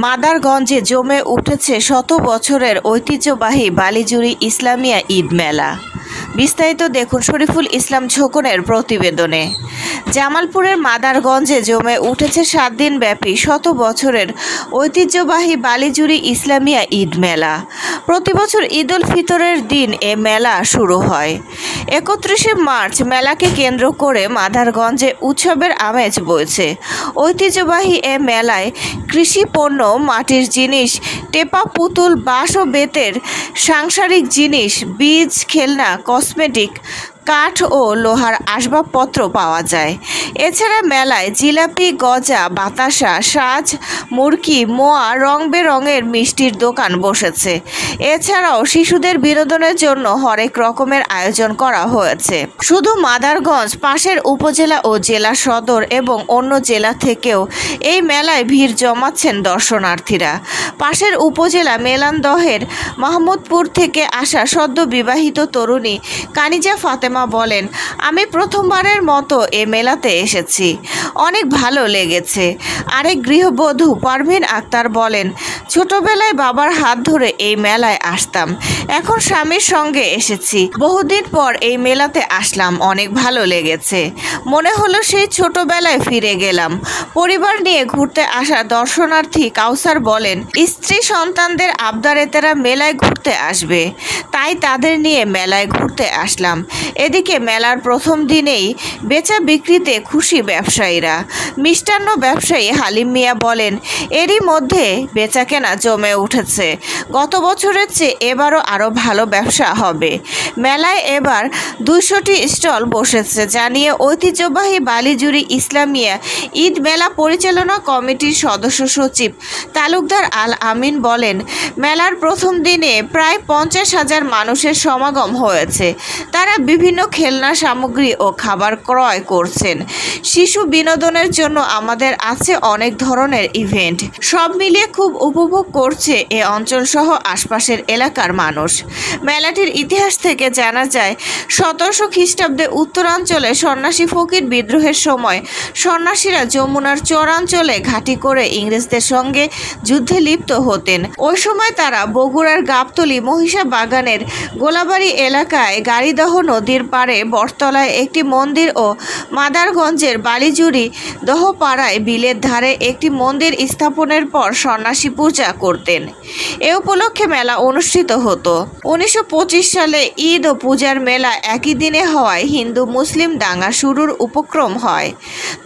মাদারগঞ্জে জমে উঠেছে শত বছরের ঐতিহ্যবাহী বালিজুড়ি ইসলামিয়া ঈদ মেলা। বিস্তারিত দেখুন শরীফুল ইসলাম ঝোকনের প্রতিবেদনে। জামালপুরের মাদারগঞ্জে জমে উঠেছে 7 দিন ব্যাপী শত বছরের ঐতিহ্যবাহী বালিজুড়ি ইসলামিয়া ঈদ মেলা। প্রতি বছর ঈদ উল ফিতরের দিন এ মেলা শুরু হয়। 31শে মার্চ মেলাকে কেন্দ্র করে মাদারগঞ্জে উৎসবের আমেজ বইছে। ঐতিহ্যবাহী এ মেলায় কৃষি পণ্য, মাটির জিনিস, টেপা পুতুল, বাঁশ ও বেতের সাংসারিক জিনিস, বীজ, খেলনা, কসমেটিক, কাঠ ও লোহার আসবাবপত্র পাওয়া যায়। এছাড়া মেলায় জিলাপি, গজা, বাতাসা, সাজ, মুরকি, মোয়া, রং বেরঙের মিষ্টির দোকান বসেছে। এছাড়াও শিশুদের বিনোদনের জন্য হরেক রকমের আয়োজন করা হয়েছে। শুধু মাদারগঞ্জ, পাশের উপজেলা ও জেলা সদর এবং অন্য জেলা থেকেও এই মেলায় ভিড় জমাচ্ছেন দর্শনার্থীরা। পাশের উপজেলা মেলান্দহের মাহমুদপুর থেকে আসা সদ্য বিবাহিত তরুণী কানিজা ফাতেমা বলেন, আমি প্রথমবারের মতো এ মেলাতে এসেছি, অনেক ভালো লেগেছে। আরেক গৃহবধূ পারভিন আক্তার বলেন, ছোটবেলায় বাবার হাত ধরে এই মেলায় আসতাম, এখন স্বামীর সঙ্গে এসেছি, বহুদিন পর এই মেলাতে আসলাম, অনেক ভালো লেগেছে, মনে হলো সেই ছোটবেলায় ফিরে গেলাম। পরিবার নিয়ে ঘুরতে আসা দর্শনার্থী কাউসার বলেন, স্ত্রী সন্তানদের আবদারে তারা মেলায় ঘুরতে আসবে, তাই তাদের নিয়ে মেলায় ঘুরতে আসলাম। এদিকে মেলার প্রথম দিনেই বেচা বিক্রিতে খুশি ব্যবসায়ীরা। মিষ্টান্ন ব্যবসায়ী হালিম মিয়া বলেন, এরই মধ্যে বেচাকেনা জমে উঠেছে, গত বছরের চেয়ে এবারও আরও ভালো ব্যবসা হবে। মেলায় এবার 200টি স্টল বসেছে জানিয়ে ঐতিহ্যবাহী বালিজুড়ি ইসলামিয়া ঈদ মেলা পরিচালনা কমিটির সদস্য সচিব তালুকদার আল আমিন বলেন, মেলার প্রথম দিনে প্রায় 50,000 মানুষের সমাগম হয়েছে। তারা বিভিন্ন খেলনা সামগ্রী ও খাবার ক্রয় করছেন। শিশু বিনোদনের জন্য আমাদের আছে অনেক ধরনের ইভেন্ট। সব মিলিয়ে খুব উপভোগ করছে এ অঞ্চল সহ আশপাশের এলাকার মানুষ। মেলাটির ইতিহাস থেকে জানা যায়, 1700 খ্রিস্টাব্দে উত্তরাঞ্চলে সন্ন্যাসী ফকির বিদ্রোহের সময় সন্ন্যাসীরা যমুনার চরাঞ্চলে ঘাঁটি করে ইংরেজদের সঙ্গে যুদ্ধে লিপ্ত হতেন। ওই সময় তারা বগুড়ার গাবতলী মহিষা বাগানের গোলাবাড়ি এলাকায় গাড়িদহ নদীর পাড়ে বটতলায় একটি মন্দির ও মাদারগঞ্জের বালিজুড়ি দহপাড়ায় বিলের ধারে একটি মন্দির স্থাপনের পর সন্ন্যাসী পূজা করতেন। এ উপলক্ষে মেলা অনুষ্ঠিত হতো। 1925 সালে ঈদ ও পূজার মেলা একই দিনে হওয়ায় হিন্দু মুসলিম দাঙ্গা শুরুর উপক্রম হয়।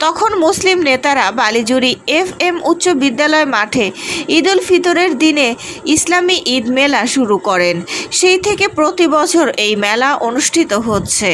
তখন মুসলিম নেতারা বালিজুড়ি FM উচ্চ বিদ্যালয় মাঠে ঈদ উল ফিতরের দিনে ইসলামী ঈদ মেলা শুরু করেন। সেই থেকে প্রতি বছর এই মেলা অনুষ্ঠিত হচ্ছে।